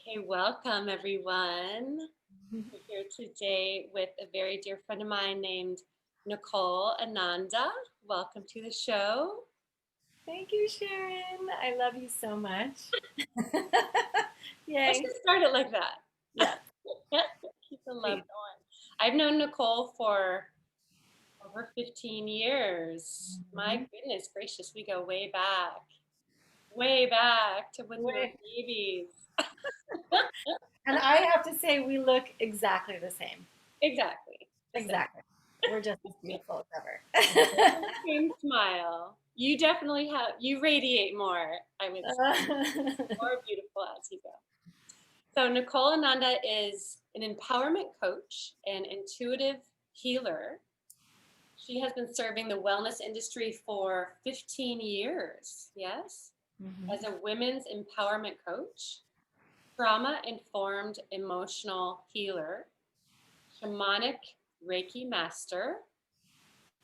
Okay, welcome everyone. We're here today with a very dear friend of mine named Nicole Ananda. Welcome to the show. Thank you, Sharon. I love you so much. Let's Yay. just start it like that. Yes, Keep the love please. going. I've known Nicole for over 15 years. My Mhm. goodness gracious, we go way back to when we were Wait. babies. And I have to say, we look exactly the same. Exactly. The same. Exactly. We're just as beautiful as ever. Same smile. You definitely you radiate more, I would say. More beautiful as you go. So, Nicole Ananda is an empowerment coach and intuitive healer. She has been serving the wellness industry for 15 years, yes, as Mhm. a women's empowerment coach, trauma informed emotional healer, shamanic Reiki master,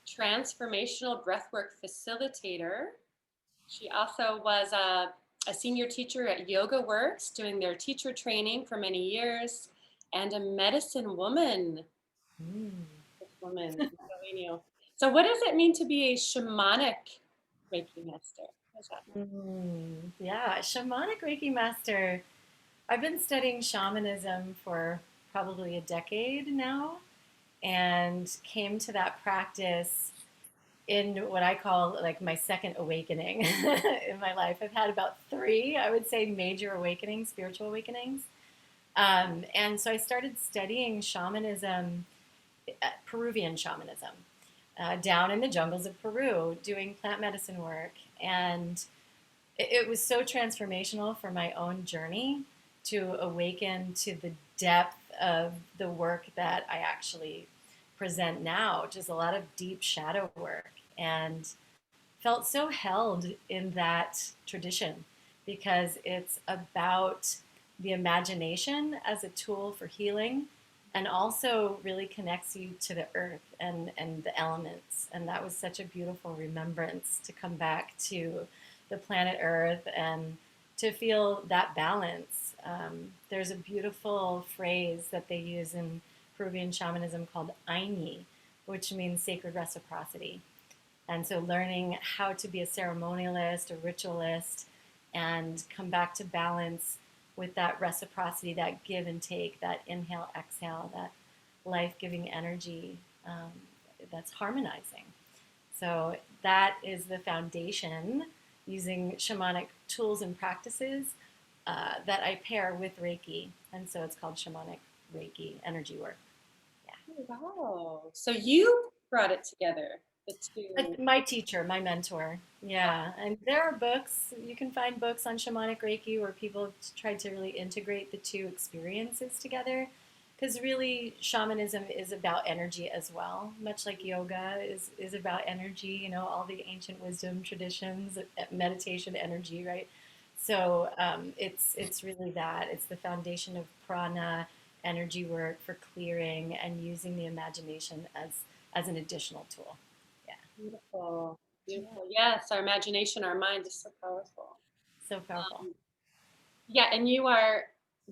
transformational breathwork facilitator. She also was a senior teacher at YogaWorks, doing their teacher training for many years, and a medicine woman. Mm. This woman, I'm telling you. So, what does it mean to be a shamanic Reiki master? What does that mean? Yeah, Shamanic Reiki Master. I've been studying shamanism for probably a decade now and came to that practice in what I call like my second awakening in my life. I've had about three, I would say, major awakenings, spiritual awakenings. And so I started studying shamanism, Peruvian shamanism, down in the jungles of Peru, doing plant medicine work. And it was so transformational for my own journey to awaken to the depth of the work that I actually present now, which is a lot of deep shadow work. And felt so held in that tradition because it's about the imagination as a tool for healing and also really connects you to the earth and the elements. And that was such a beautiful remembrance to come back to the planet Earth and to feel that balance. There's a beautiful phrase that they use in Peruvian shamanism called Aini, which means sacred reciprocity. And so learning how to be a ceremonialist, a ritualist, and come back to balance with that reciprocity, that give and take, that inhale, exhale, that life giving energy that's harmonizing. So that is the foundation using shamanic tools and practices that I pair with Reiki. And so it's called shamanic Reiki energy work. Yeah. Oh, wow. So, you brought it together, the two. My teacher, my mentor. Yeah. And there are books, you can find books on shamanic Reiki where people have tried to really integrate the two experiences together. Because really, shamanism is about energy as well, much like yoga is about energy, all the ancient wisdom traditions, meditation energy, right? So it's really that. It's the foundation of prana, energy work for clearing and using the imagination as an additional tool. Yeah. Beautiful. Yeah. Beautiful. Yes, our imagination, our mind is so powerful. So powerful. Yeah, and you are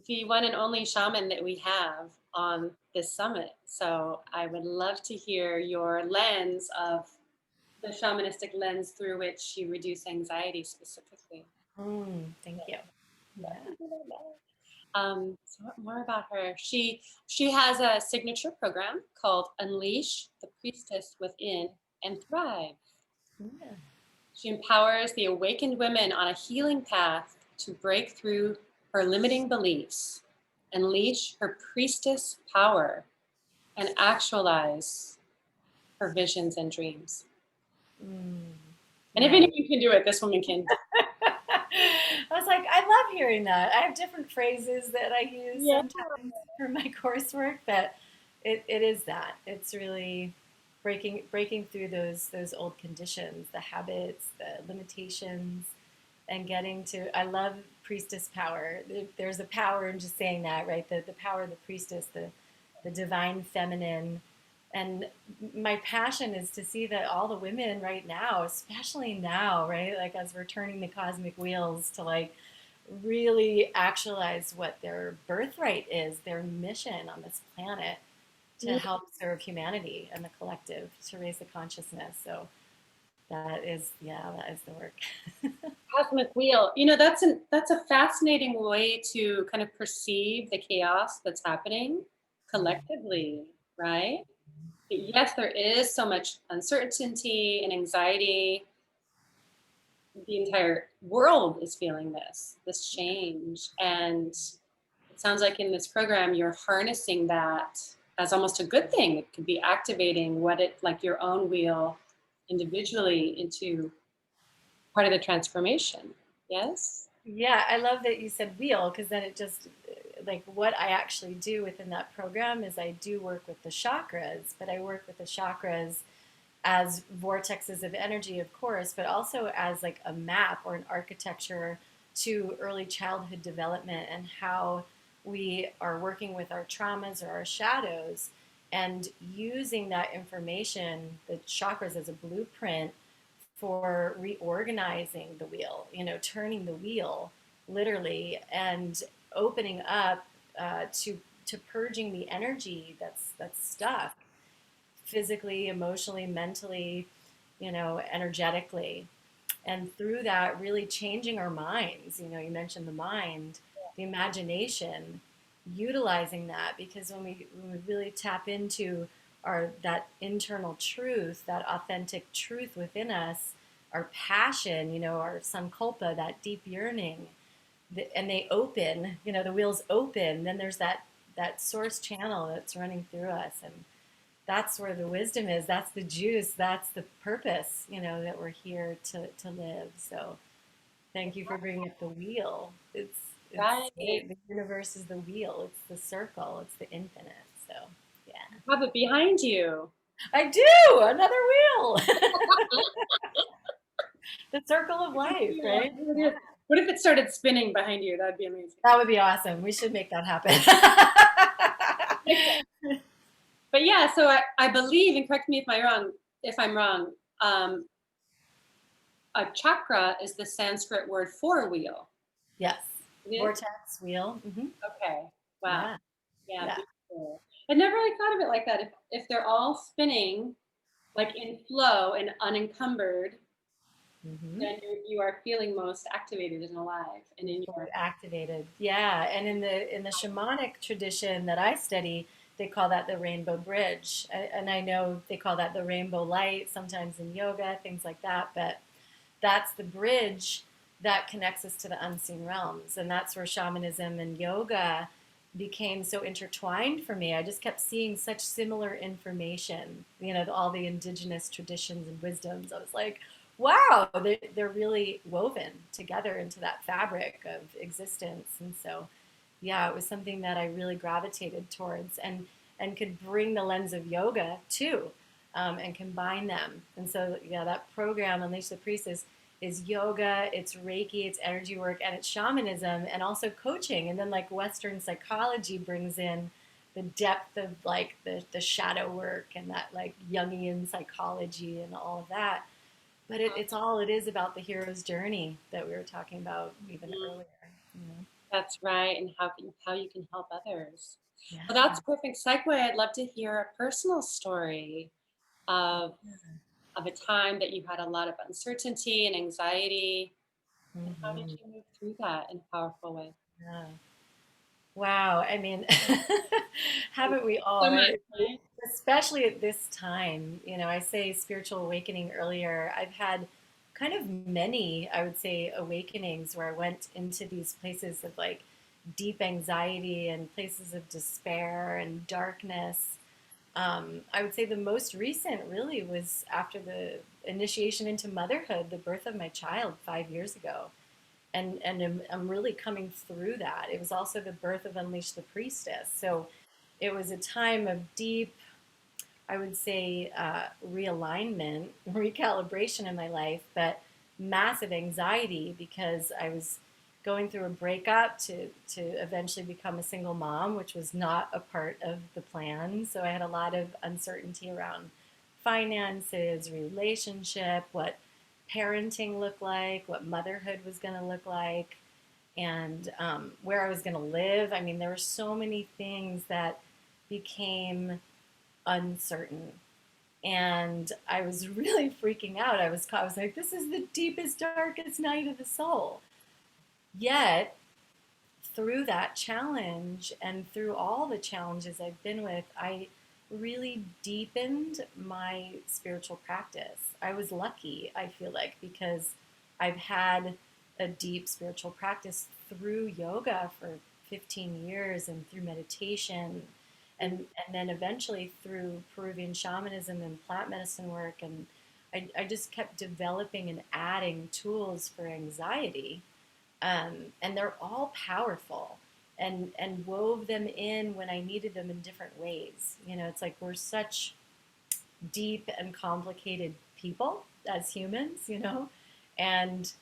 the one and only shaman that we have on this summit. So I would love to hear your lens of the shamanistic lens through which you reduce anxiety specifically. Thank you. Yeah. So what more about her? She has a signature program called Unleash the Priestess Within and Thrive. Yeah. She empowers the awakened women on a healing path to break through her limiting beliefs, unleash her priestess power, and actualize her visions and dreams. Mm, And if yeah. anyone can do it, this woman can. I was like, I love hearing that. I have different phrases that I use Yeah. sometimes for my coursework, but it is that. It's really breaking through those old conditions, the habits, the limitations, and getting to I love priestess power. There's a power in just saying that, right? The power of the priestess, the divine feminine. And my passion is to see that all the women right now, especially now, right? Like as we're turning the cosmic wheels to like really actualize what their birthright is, their mission on this planet to help serve humanity and the collective, to raise the consciousness. So that is, yeah, that is the work. Cosmic wheel. That's a fascinating way to kind of perceive the chaos that's happening collectively, right? Yes, there is so much uncertainty and anxiety. The entire world is feeling this change. And it sounds like in this program, you're harnessing that as almost a good thing. It could be activating like your own wheel individually into part of the transformation. Yes? Yeah, I love that you said wheel, because then it just, like, what I actually do within that program is I do work with the chakras, but I work with the chakras as vortexes of energy, of course, but also as like a map or an architecture to early childhood development and how we are working with our traumas or our shadows and using that information, the chakras, as a blueprint for reorganizing the wheel, turning the wheel literally and opening up to purging the energy that's stuck physically, emotionally, mentally, energetically. And through that, really changing our minds. You mentioned the mind, the imagination, utilizing that, because when we really tap into that internal truth, that authentic truth within us, our passion, our sankalpa, that deep yearning, and they open, the wheels open, then there's that source channel that's running through us, and that's where the wisdom is. That's the juice. That's the purpose, that we're here to live. So thank you for bringing up the wheel. Right. The universe is the wheel. It's the circle. It's the infinite. So yeah. Have it behind you. I do. Another wheel. The circle of life, right? Yeah. What if it started spinning behind you? That'd be amazing. That would be awesome. We should make that happen. But yeah, so I believe, and correct me if I'm wrong, a chakra is the Sanskrit word for wheel. Yes. Vortex, wheel. Mm-hmm. Okay. Wow. Yeah. Yeah. Beautiful. I never really thought of it like that. If they're all spinning, like in flow and unencumbered, Mm-hmm. then you are feeling most activated and alive, and in your activated. Yeah, and in the shamanic tradition that I study, they call that the rainbow bridge, and I know they call that the rainbow light sometimes in yoga, things like that. But that's the bridge that connects us to the unseen realms, and that's where shamanism and yoga became so intertwined for me. I just kept seeing such similar information, all the indigenous traditions and wisdoms. I was like, wow, they're really woven together into that fabric of existence. And so, yeah, it was something that I really gravitated towards, and could bring the lens of yoga too, and combine them. And so, yeah, that program, Unleash the Priestess, is yoga, it's Reiki, it's energy work, and it's shamanism, and also coaching. And then like Western psychology brings in the depth of like the shadow work and that like Jungian psychology and all of that. But it is about the hero's journey that we were talking about even earlier. That's right, and how you can help others. Yeah. Well, that's a perfect segue. I'd love to hear a personal story of a time that you had a lot of uncertainty and anxiety. And how did you move through that in a powerful way? Yeah. Wow. I mean, haven't we all, So much, right? right? Especially at this time, I say spiritual awakening earlier. I've had kind of many, I would say, awakenings where I went into these places of like deep anxiety and places of despair and darkness. I would say the most recent really was after the initiation into motherhood, the birth of my child 5 years ago. And I'm really coming through that. It was also the birth of Unleash the Priestess. So it was a time of deep, I would say, realignment, recalibration in my life, but massive anxiety because I was going through a breakup to eventually become a single mom, which was not a part of the plan. So I had a lot of uncertainty around finances, relationship, what parenting looked like, what motherhood was going to look like. and where I was going to live. I mean, there were so many things that became uncertain. And I was really freaking out. I was like, this is the deepest, darkest night of the soul. Yet, through that challenge and through all the challenges I've been with, I really deepened my spiritual practice. I was lucky, I feel like, because I've had a deep spiritual practice through yoga for 15 years and through meditation and then eventually through Peruvian shamanism and plant medicine work. And I just kept developing and adding tools for anxiety, and they're all powerful, and wove them in when I needed them in different ways. You know, it's like we're such deep and complicated people as humans, you know, and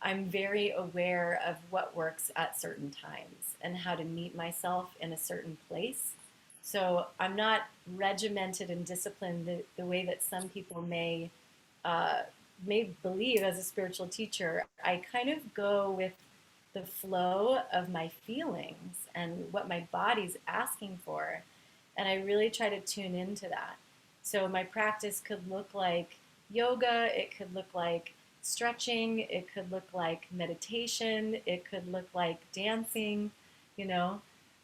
I'm very aware of what works at certain times and how to meet myself in a certain place. So I'm not regimented and disciplined the way that some people uh, may believe as a spiritual teacher. I kind of go with the flow of my feelings and what my body's asking for. And I really try to tune into that. So my practice could look like yoga, it could look like stretching, it could look like meditation, it could look like dancing, you know.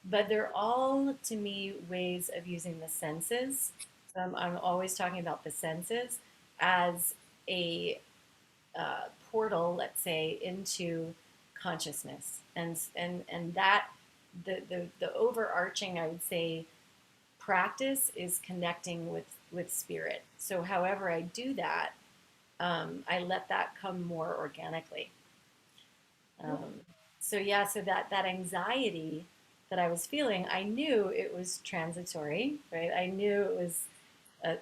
But they're all, to me, ways of using the senses. So I'm always talking about the senses as a portal, let's say, into consciousness, and that the overarching, I would say, practice is connecting with spirit. So however I do that, I let that come more organically. Um, so yeah, so that anxiety that I was feeling, I knew it was transitory, right? I knew it was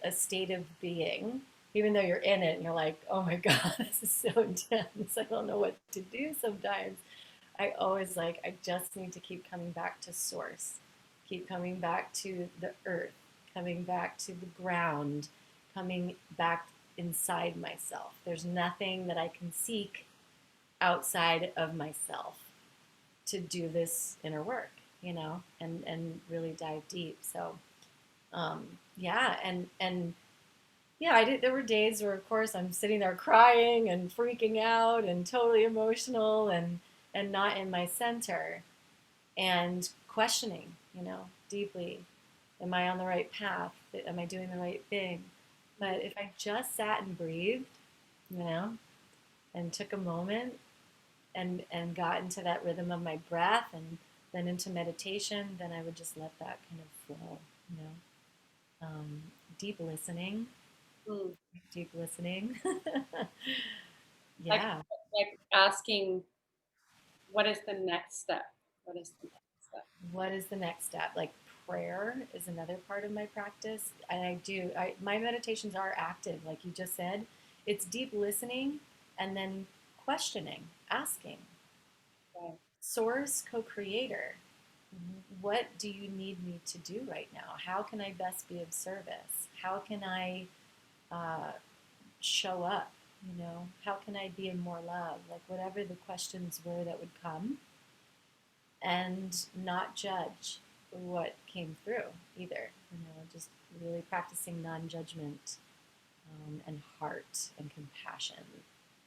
a state of being, even though you're in it and you're like, oh my God, this is so intense. I don't know what to do sometimes. I always like, I just need to keep coming back to source, keep coming back to the earth, coming back to the ground, coming back inside myself. There's nothing that I can seek outside of myself to do this inner work, you know, and really dive deep. So, yeah, and yeah, I did. There were days where, of course, I'm sitting there crying and freaking out and totally emotional and not in my center and questioning, you know, deeply, am I on the right path? Am I doing the right thing? But if I just sat and breathed, you know, and took a moment and got into that rhythm of my breath and then into meditation, then I would just let that kind of flow, you know. Deep listening, Mm. deep listening. Like Yeah. like asking, what is the next step? What is the next step? What is the next step? Like prayer is another part of my practice. And my meditations are active, like you just said. It's deep listening and then questioning, asking. Right. Source, co creator, what do you need me to do right now? How can I best be of service? How can I uh, show up? You know, how can I be in more love? Like whatever the questions were that would come, and not judge what came through either. You know, just really practicing non-judgment, and heart and compassion.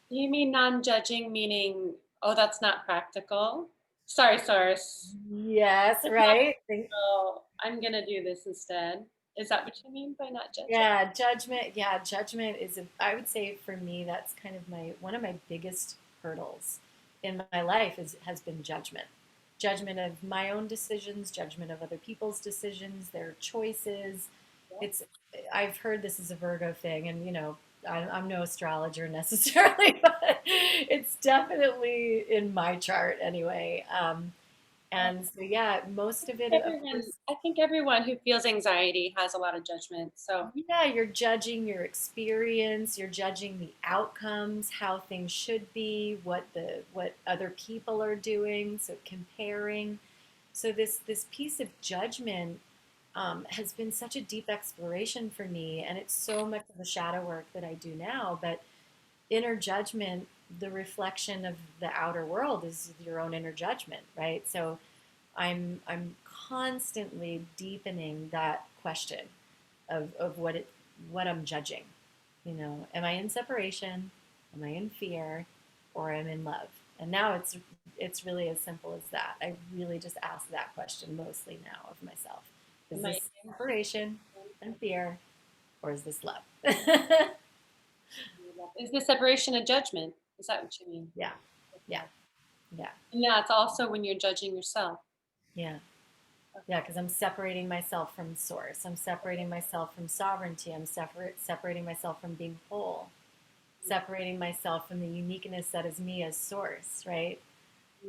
You mean non-judging, meaning, oh, that's not practical? Sorry, source. Yes, That's not right. practical. I'm gonna do this instead. Is that what you mean by not judging? Yeah, judgment. Yeah, judgment is I would say for me that's kind of my one of my biggest hurdles in my life is has been judgment. Judgment of my own decisions, judgment of other people's decisions, their choices. Yeah. It's I've heard this is a Virgo thing, and you know I'm no astrologer necessarily, but it's definitely in my chart anyway. And so yeah, most of it, of Everyone, course, I think everyone who feels anxiety has a lot of judgment. So, yeah, you're judging your experience, you're judging the outcomes, how things should be, what other people are doing, so comparing. So this piece of judgment has been such a deep exploration for me, and it's so much of the shadow work that I do now. But inner judgment the reflection of the outer world is your own inner judgment, right? So I'm constantly deepening that question of what I'm judging. You know, am I in separation? Am I in fear? Or am I in love? And now it's really as simple as that. I really just ask that question mostly now of myself. Is Am I this separation and fear, or is this love? Is the separation a judgment? Is that what you mean? Yeah, yeah, yeah, And yeah, it's also when you're judging yourself. yeah. Yeah, because I'm separating myself from source. I'm separating myself from sovereignty. I'm separating myself from being whole, separating myself from the uniqueness that is me as source, right?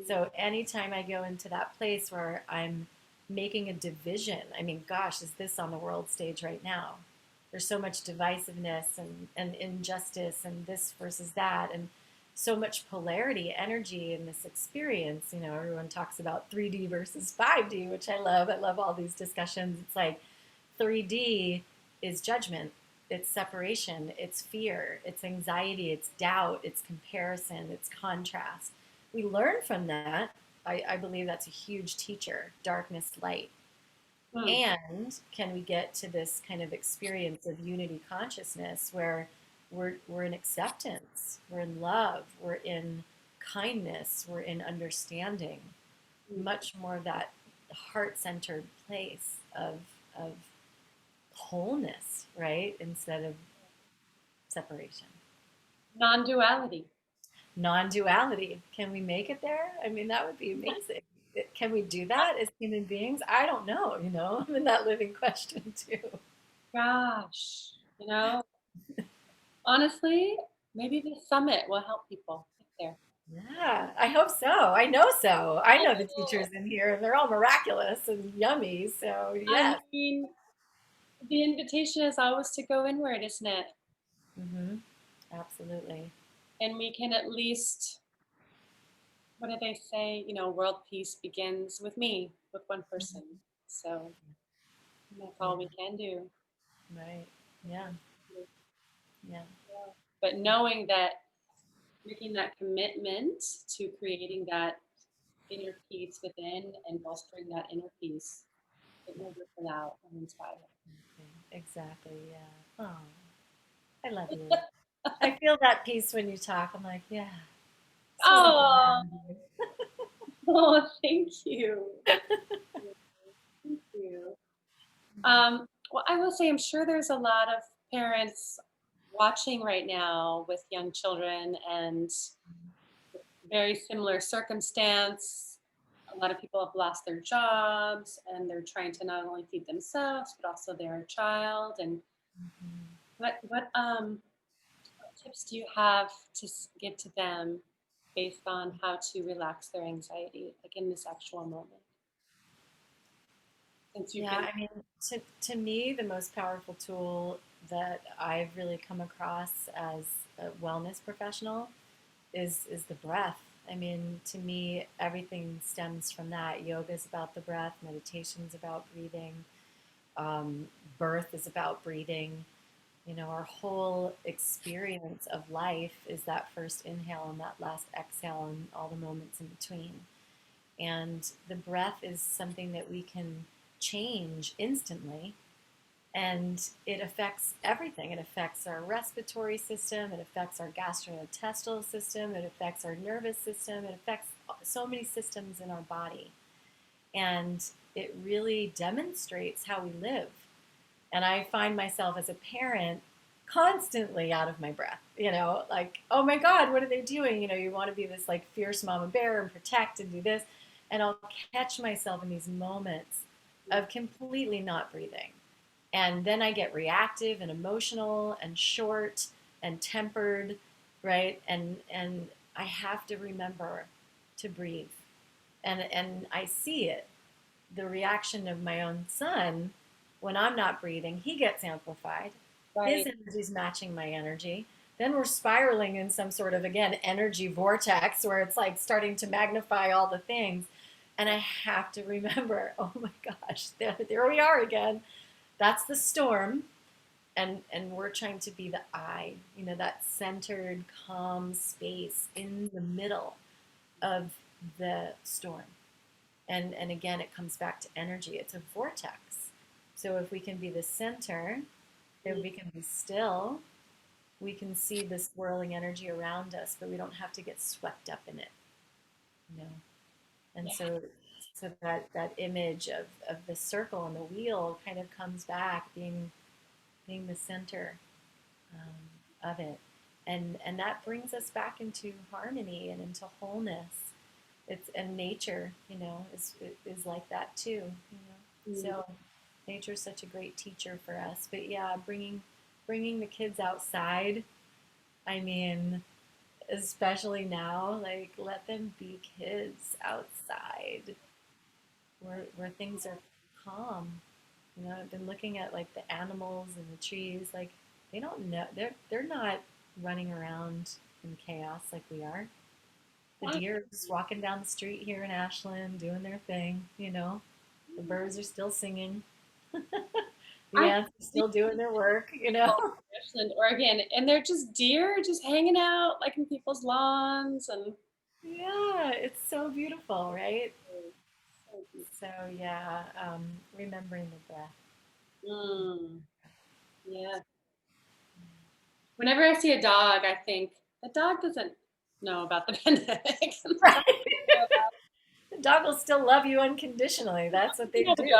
So anytime I go into that place where I'm making a division, I mean, gosh, is this on the world stage right now? There's so much divisiveness and injustice and this versus that and so much polarity, energy in this experience. You know, everyone talks about 3D versus 5D, which I love. I love all these discussions. It's like 3D is judgment, it's separation, it's fear, it's anxiety, it's doubt, it's comparison, it's contrast. We learn from that. I believe that's a huge teacher, darkness, light. Hmm. And can we get to this kind of experience of unity consciousness where we're in acceptance, we're in love, we're in kindness, we're in understanding, much more of that heart-centered place of wholeness, right? Instead of separation. Non-duality. Non-duality. Can we make it there? I mean, that would be amazing. Can we do that as human beings? I don't know, you know. I'm in that living question too. Gosh, honestly, maybe the summit will help people get there. Yeah, I hope so. I know so. I I know the know. teachers in here, and they're all miraculous and yummy. So, I yes. mean, the invitation is always to go inward, isn't it? Hmm. Absolutely. And we can at least, what do they say? World peace begins with me, with one person. Mhm. So that's Yeah, all we can do. right. Yeah, yeah. Yeah. But knowing that, making that commitment to creating that inner peace within and bolstering that inner peace, it will ripple out and inspire. Okay. Exactly. Yeah. Oh, I love you. I feel that peace when you talk. I'm like, yeah, so lucky to Oh, have you. oh, thank you. Thank you. Well, I will say, I'm sure there's a lot of parents watching right now with young children and very similar circumstance. A lot of people have lost their jobs and they're trying to not only feed themselves but also their child. And Mhm. what tips do you have to give to them based on how to relax their anxiety, like in this actual moment? Since you've Yeah, been, I mean, to me, the most powerful tool that I've really come across as a wellness professional is the breath. I mean, to me, everything stems from that. Yoga is about the breath, meditation is about breathing, birth is about breathing. You know, our whole experience of life is that first inhale and that last exhale and all the moments in between. And the breath is something that we can change instantly. And it affects everything. It affects our respiratory system, it affects our gastrointestinal system, it affects our nervous system, it affects so many systems in our body. And it really demonstrates how we live. And I find myself as a parent constantly out of my breath, you know, like, oh my God, what are they doing? You know, you want to be this like fierce mama bear and protect and do this. And I'll catch myself in these moments of completely not breathing. And then I get reactive and emotional and short and tempered, right? And I have to remember to breathe. And I see it, the reaction of my own son when I'm not breathing. He gets amplified. His right, energy is matching my energy. Then we're spiraling in some sort of, again, energy vortex where it's like starting to magnify all the things. And I have to remember, oh my gosh, there we are again. That's the storm. and we're trying to be the eye, that centered, calm space in the middle of the storm. And again, it comes back to energy. It's a vortex. So if we can be the center, if we can be still, we can see this swirling energy around us, but we don't have to get swept up in it, you know. And so that image of the circle and the wheel kind of comes back, being the center of it, and that brings us back into harmony and into wholeness. And nature, is like that too. So nature is such a great teacher for us. But yeah, bringing the kids outside. I mean, especially now, like let them be kids outside, where things are calm. I've been looking at like the animals and the trees. Like they don't know, they're not running around in chaos like we are. The deer are just walking down the street here in Ashland doing their thing. The birds are still singing. The ants are still doing their work. Ashland, Oregon, and they're just deer just hanging out like in people's lawns. And yeah, it's so beautiful, right? So yeah, remembering the breath. Yeah. Whenever I see a dog, I think the dog doesn't know about the pandemic. Right. The dog will still love you unconditionally. That's what they do. We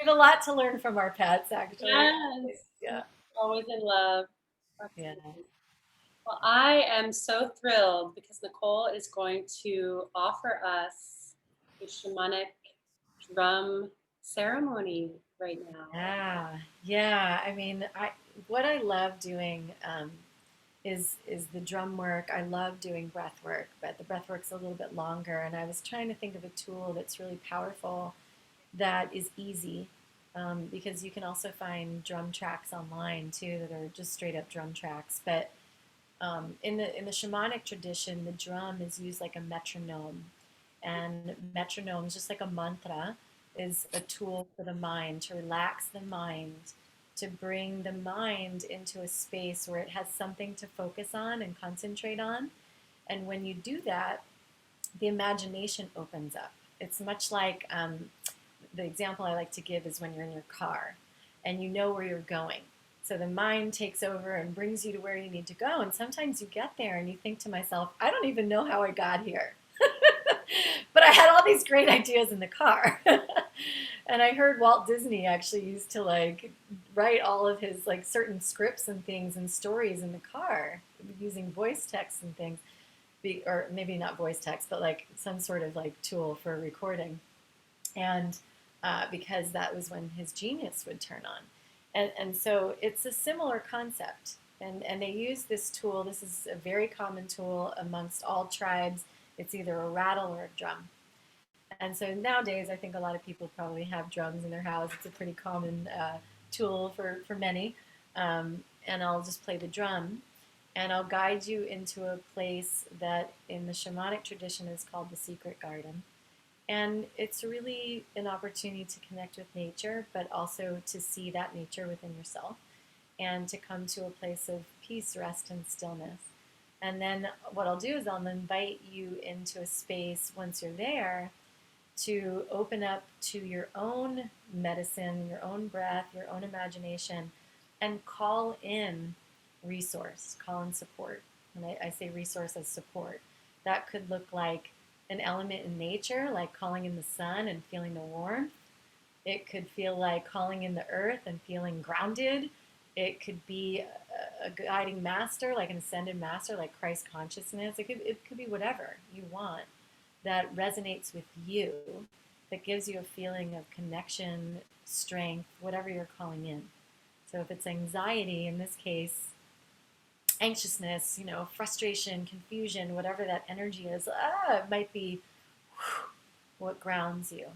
have a lot to learn from our pets, actually. Yes. Yeah. Always in love. Yeah. Well, I am so thrilled because Nicole is going to offer us a shamanic drum ceremony right now. Yeah. I mean, what I love doing is the drum work. I love doing breath work, but the breath work's a little bit longer. And I was trying to think of a tool that's really powerful, that is easy, because you can also find drum tracks online too that are just straight up drum tracks. But in the shamanic tradition, the drum is used like a metronome, and metronomes, just like a mantra, is a tool for the mind to relax the mind, to bring the mind into a space where it has something to focus on and concentrate on. And when you do that, the imagination opens up. It's much like the example I like to give is when you're in your car and you know where you're going. So the mind takes over and brings you to where you need to go. And sometimes you get there and you think to myself, I don't even know how I got here. But I had all these great ideas in the car. And I heard Walt Disney actually used to like write all of his like certain scripts and things and stories in the car using voice text and things. Or maybe not voice text, but like some sort of like tool for recording. And because that was when his genius would turn on. And so it's a similar concept. And they use this tool. This is a very common tool amongst all tribes. It's either a rattle or a drum. And so nowadays, I think a lot of people probably have drums in their house. It's a pretty common tool for many. And I'll just play the drum. And I'll guide you into a place that in the shamanic tradition is called the secret garden. And it's really an opportunity to connect with nature, but also to see that nature within yourself and to come to a place of peace, rest, and stillness. And then what I'll do is I'll invite you into a space once you're there to open up to your own medicine, your own breath, your own imagination, and call in resource, call in support. And I say resource as support. That could look like an element in nature, like calling in the sun and feeling the warmth. It could feel like calling in the earth and feeling grounded. It could be a guiding master, like an ascended master, like Christ consciousness. It could be whatever you want that resonates with you, that gives you a feeling of connection, strength, whatever you're calling in. So if it's anxiety, in this case, anxiousness, frustration, confusion, whatever that energy is, it might be what grounds you.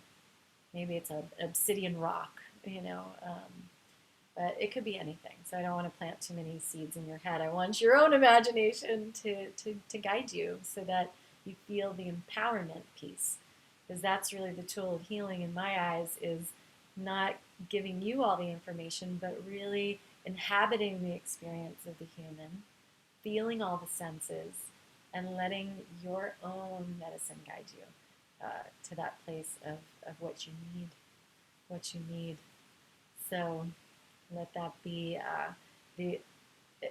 Maybe it's an obsidian rock, but it could be anything. So I don't want to plant too many seeds in your head. I want your own imagination to guide you so that you feel the empowerment piece, because that's really the tool of healing in my eyes, is not giving you all the information, but really inhabiting the experience of the human, feeling all the senses, and letting your own medicine guide you to that place of what you need, what you need. So let that be the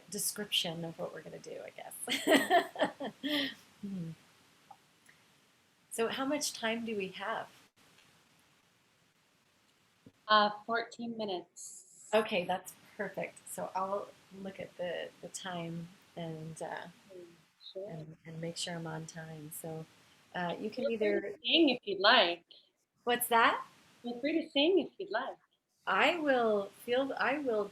description of what we're going to do, I guess. So how much time do we have? 14 minutes. Okay, that's perfect. So I'll look at the time and Sure. and make sure I'm on time. So you can Feel either free to sing if you'd like. what's that? Feel free to sing if you'd like. I will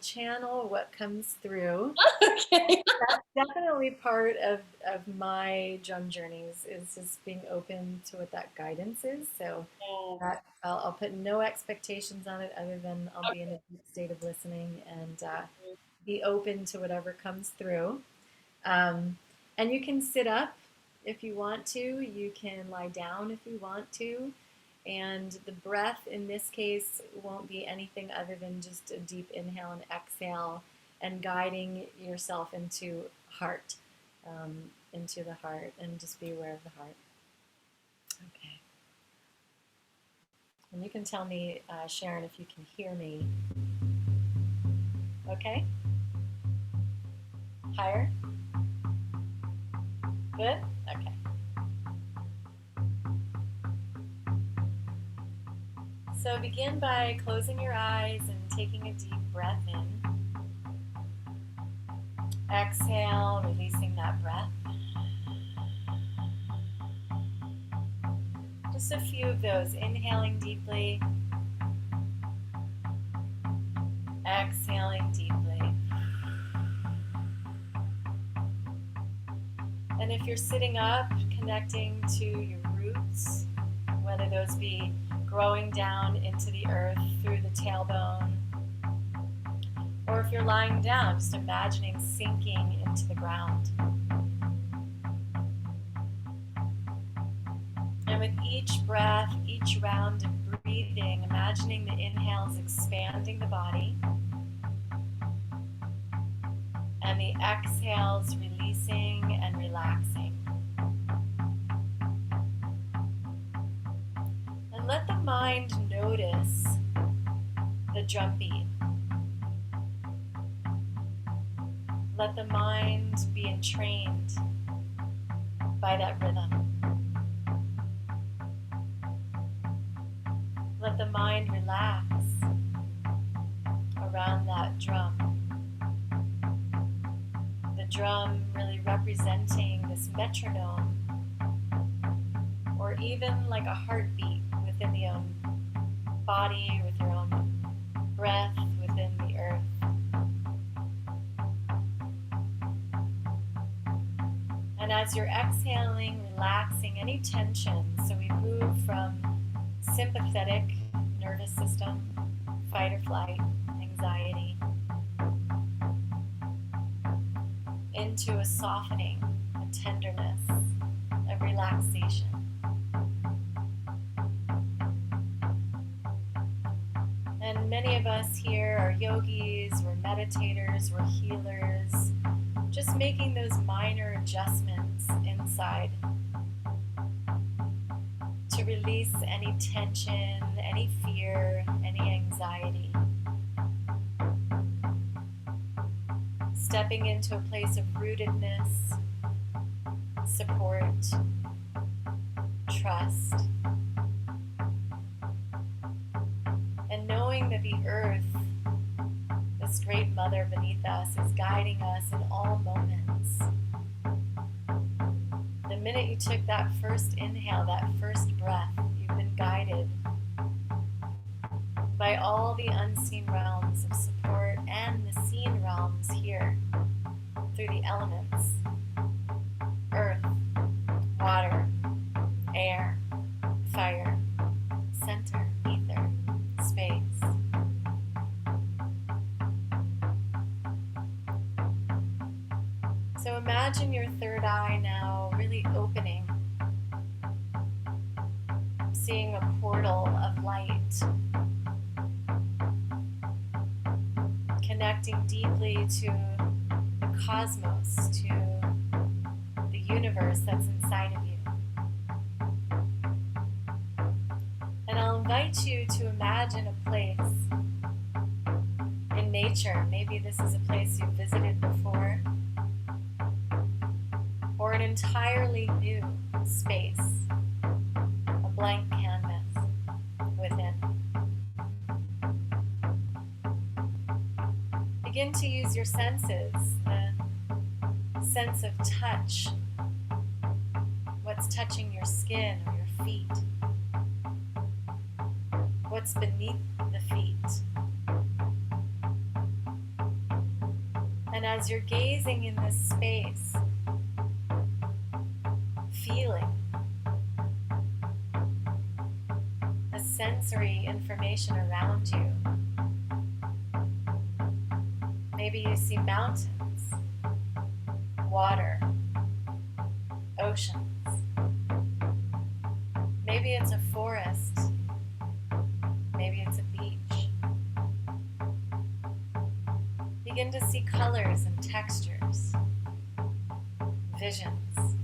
channel what comes through. Okay. That's definitely part of my drum journeys is just being open to what that guidance is. So that I'll put no expectations on it other than I'll be in a deep state of listening and be open to whatever comes through. And you can sit up if you want to. You can lie down if you want to. And the breath in this case won't be anything other than just a deep inhale and exhale and guiding yourself into heart, into the heart, and just be aware of the heart. Okay. And you can tell me, Sharon, if you can hear me. Okay? Higher? Good? Okay. So begin by closing your eyes and taking a deep breath in. Exhale, releasing that breath. Just a few of those. Inhaling deeply. Exhaling deeply. And if you're sitting up, connecting to your roots, whether those be growing down into the earth through the tailbone, or if you're lying down, just imagining sinking into the ground. And with each breath, each round of breathing, imagining the inhales expanding the body, and the exhales releasing and relaxing. And let the mind notice the drum beat. Let the mind be entrained by that rhythm. Let the mind relax around that drum. The drum really representing this metronome, or even like a heartbeat within the own body, with your own breath within the earth. And as you're exhaling, relaxing any tension, so we move from sympathetic nervous system, fight or flight, anxiety, into a softening, a tenderness, a relaxation. And many of us here are yogis, we're meditators, we're healers, just making those minor adjustments inside to release any tension, any fear, any anxiety. Stepping into a place of rootedness, support, trust, and knowing that the earth, this great mother beneath us, is guiding us in all moments. The minute you took that first inhale, that first breath, you've been guided by all the unseen realms of support and the seen realms here through the elements: earth, water, air, fire, center, ether, space. So imagine your third eye now really opening, seeing a portal of light connecting deeply to the cosmos, to the universe that's inside of you. And I'll invite you to imagine a place in nature. Maybe this is a place you've visited before, or an entirely new space, a blank canvas within. Begin to use your senses, the sense of touch, what's touching your skin or your feet, what's beneath the feet. And as you're gazing in this space, feeling the sensory information around you. Maybe you see mountains, water, oceans. Maybe it's a forest. Maybe it's a beach. Begin to see colors and textures, visions,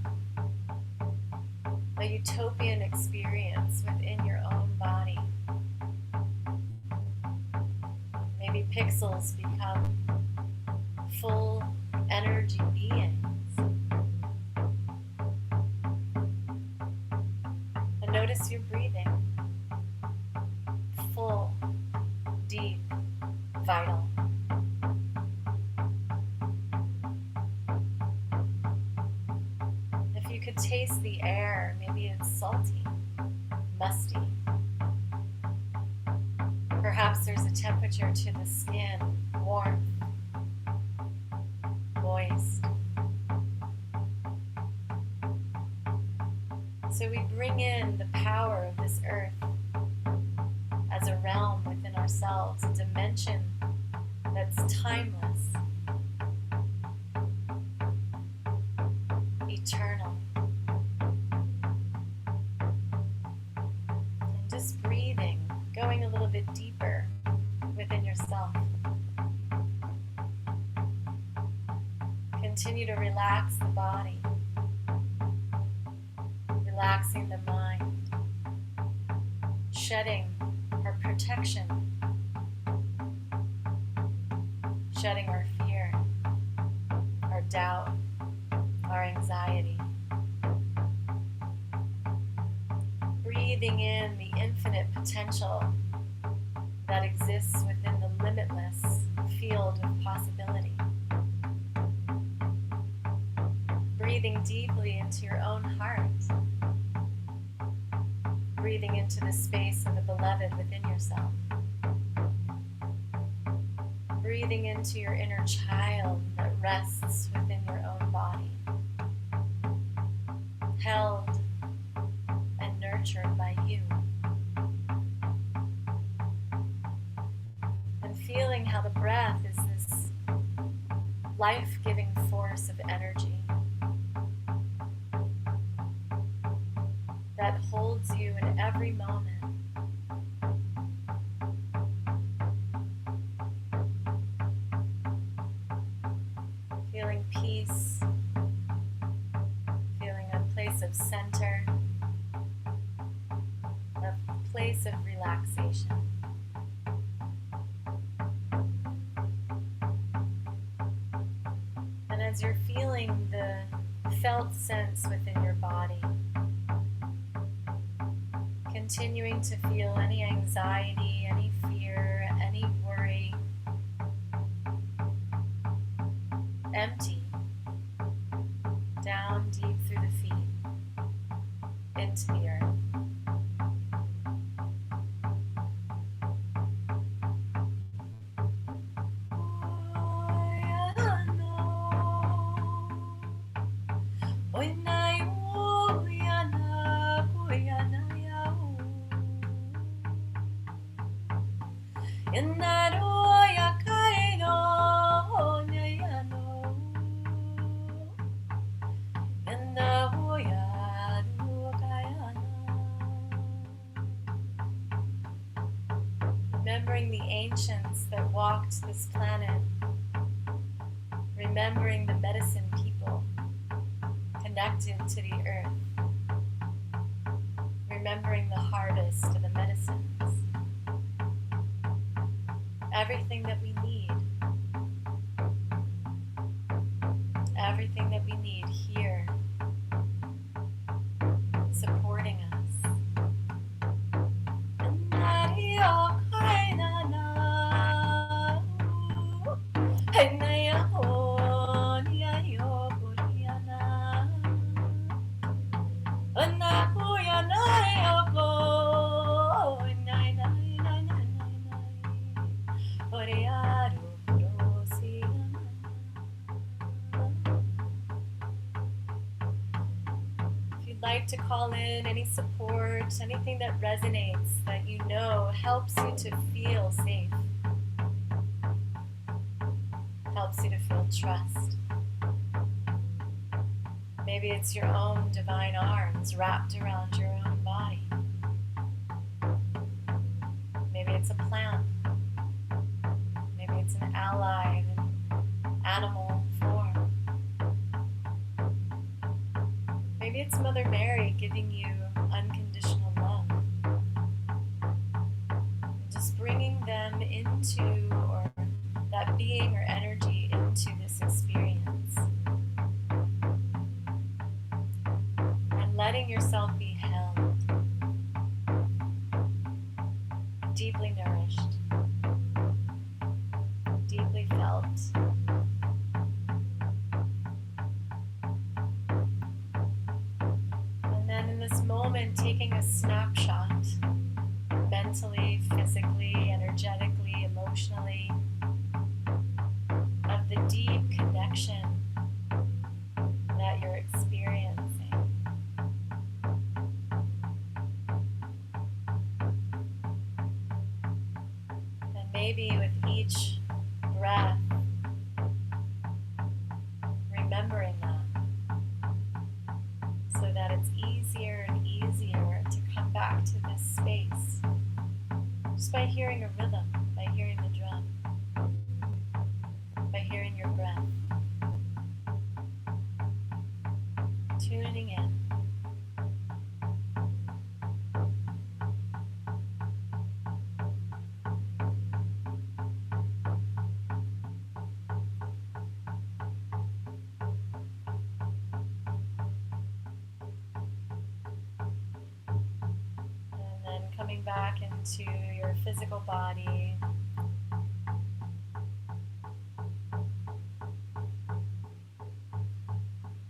a utopian experience within your own body. Maybe pixels become full energy beings. And notice your breathing. Full, deep, vital. If you could taste the air, maybe it's salty, musty. Perhaps there's a temperature to the skin, warm, moist. So we bring in the power of this earth as a realm within ourselves, a dimension that's timeless, eternal. And just breathing, going a little bit deeper within yourself. Continue to relax the body, relaxing the mind, shedding our protection, shedding our fear, our doubt, our anxiety. Breathing in the infinite potential that exists within the limitless field of possibility. Breathing deeply into your own heart. Breathing into the space of the beloved within yourself. Breathing into your inner child that rests within your own body. Held and nurtured by you. And feeling how the breath is this life-giving force of energy that holds you in every moment. Feeling peace, feeling a place of center, a place of relaxation. And as you're feeling the felt sense within your body, continuing to feel any anxiety, any fear, any worry, empty, down deep through the feet, into the earth. remembering the ancients that walked this planet, remembering the medicine people connected to the earth, remembering the harvest of the medicines, everything that we need, everything that we need here, supporting us. If you'd like to call in any support, anything that resonates, that you know helps you to feel safe, helps you to feel trust. Maybe it's your own divine arms wrapped around your own body. Maybe it's a plant. Maybe it's an ally in animal form. Maybe it's Mother Mary giving you unconditional love. And just bringing them into, or that being or energy into this experience. And letting yourself be held, deeply nourished, deeply felt. And then in this moment, taking a snapshot, mentally, physically, energetically, emotionally, of the deep connection that you're experiencing. And maybe with each breath, remembering that, so that it's easier and easier to come back to this space, just by hearing a rhythm, by hearing the drum, by hearing your breath, tuning in. And then coming back into your physical body.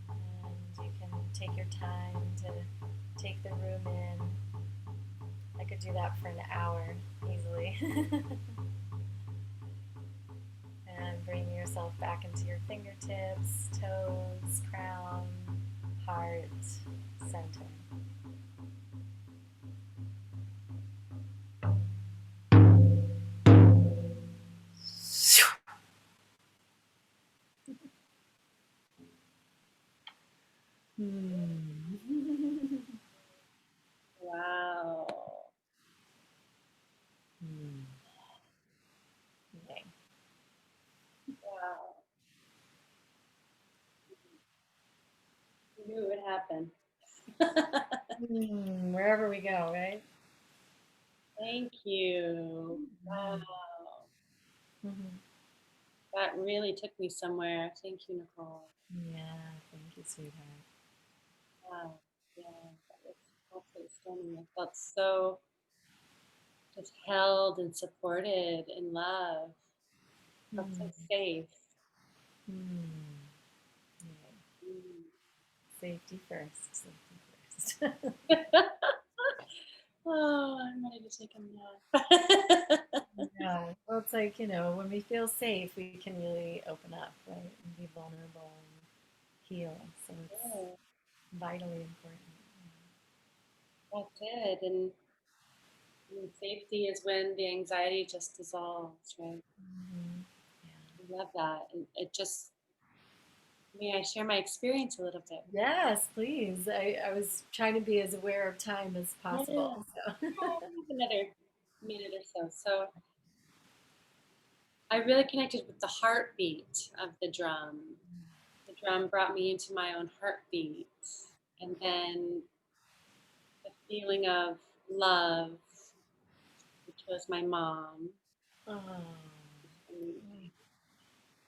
And you can take your time to take the room in. I could do that for an hour easily. And bring yourself back into your fingertips, toes, crown, heart, center. Wow. Okay. Wow. You knew it would happen. Wherever we go, right? Thank you. Wow. Mm-hmm. That really took me somewhere. Thank you, Nicole. Yeah, thank you, sweetheart. Wow. Yeah, that was absolutely stunning. I felt so just held and supported in love. Felt so safe. Yeah. Mm. Safety first. Safety first. Oh, I'm ready to take a nap. Yeah. Well, it's like, when we feel safe, we can really open up, right? And be vulnerable and heal. So it's vitally important. That's it. And safety is when the anxiety just dissolves, right? Yeah. I love that. And it just, may I share my experience a little bit? Yes, please. I was trying to be as aware of time as Yeah. possible. So. Another minute or so. So I really connected with the heartbeat of the drum. The drum brought me into my own heartbeat. And then the feeling of love, which was my mom. Oh.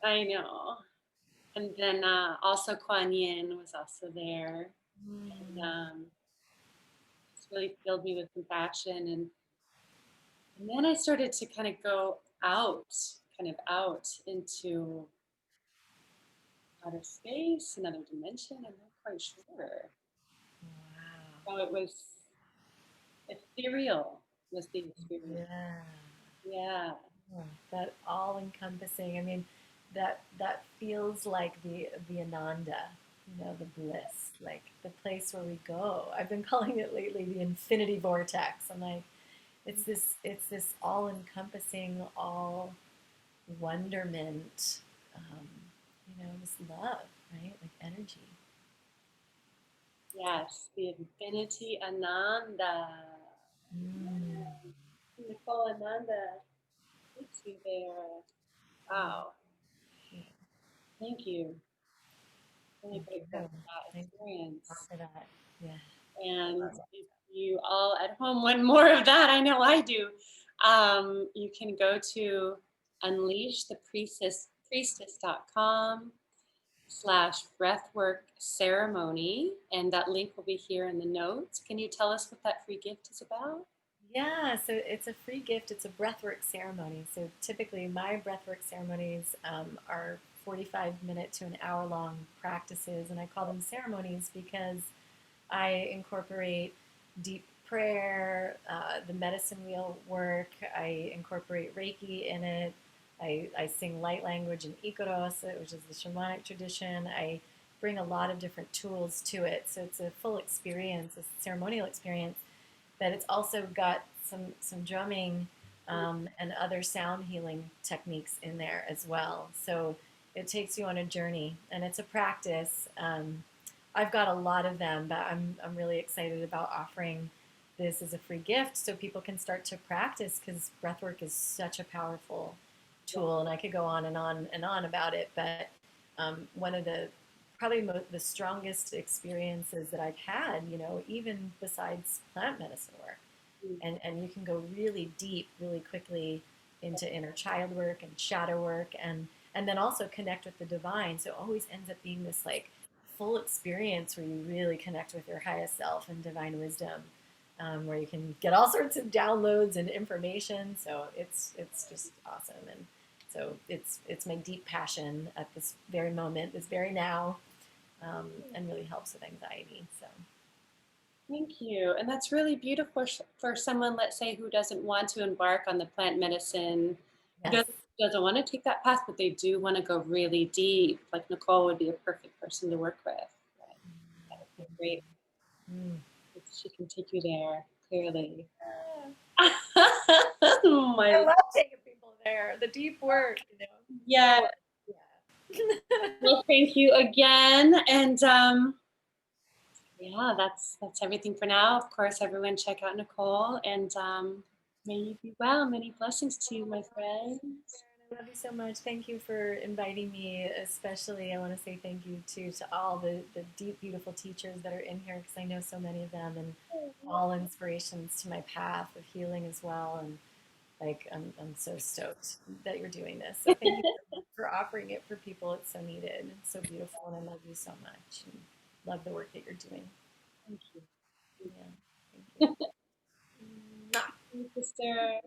I know. And then also Kuan Yin was also there. And it's really filled me with compassion. And then I started to kind of go out into outer space, another dimension. I'm not quite sure. Wow. So it was ethereal, was the experience. Yeah. Yeah. Oh, that all encompassing. I mean, that feels like the Ananda, you know, the bliss, like the place where we go. I've been calling it lately the infinity vortex. I'm like, it's this all encompassing, all wonderment, this love, right? Like energy. Yes, the infinity Ananda. Nicole Ananda, thanks you there. Wow. Yeah. Thank you. Really Thank grateful you. for that Thank you experience. for that. Yeah. And if you all at home want more of that, I know I do, you can go to Unleash the Priestess.com/breathwork ceremony, and that link will be here in the notes. Can you tell us what that free gift is about? Yeah, so it's a free gift. It's a breathwork ceremony. So typically, my breathwork ceremonies are 45-minute to an hour long practices, and I call them ceremonies because I incorporate deep prayer, the medicine wheel work. I incorporate Reiki in it. I sing light language and E-RYT, which is the shamanic tradition. I bring a lot of different tools to it. So it's a full experience, a ceremonial experience, but it's also got some drumming and other sound healing techniques in there as well. So it takes you on a journey, and it's a practice. I've got a lot of them, but I'm really excited about offering this as a free gift so people can start to practice, because breathwork is such a powerful tool, and I could go on and on and on about it. But one of the probably the strongest experiences that I've had, even besides plant medicine work, and you can go really deep, really quickly into inner child work and shadow work, and then also connect with the divine. So it always ends up being this like full experience where you really connect with your highest self and divine wisdom, where you can get all sorts of downloads and information. So it's just awesome, and so it's my deep passion at this very moment, this very now, and really helps with anxiety. So. Thank you. And that's really beautiful for someone, let's say, who doesn't want to embark on the plant medicine, who Yes. doesn't want to take that path, but they do want to go really deep. Like Nicole would be a perfect person to work with. Right? That would be great. She can take you there, clearly. I love taking people there. The deep work, Yeah. Well, thank you again. And yeah, that's everything for now. Of course, everyone check out Nicole, and may you be well. Many blessings to you, my friends. I love you so much. Thank you for inviting me. Especially, I want to say thank you to all the deep, beautiful teachers that are in here, because I know so many of them, and all inspirations to my path of healing as well. And like, I'm so stoked that you're doing this. So thank you for offering it for people. It's so needed. It's so beautiful, and I love you so much, and love the work that you're doing. Thank you. Yeah, thank you. Thank you, sister.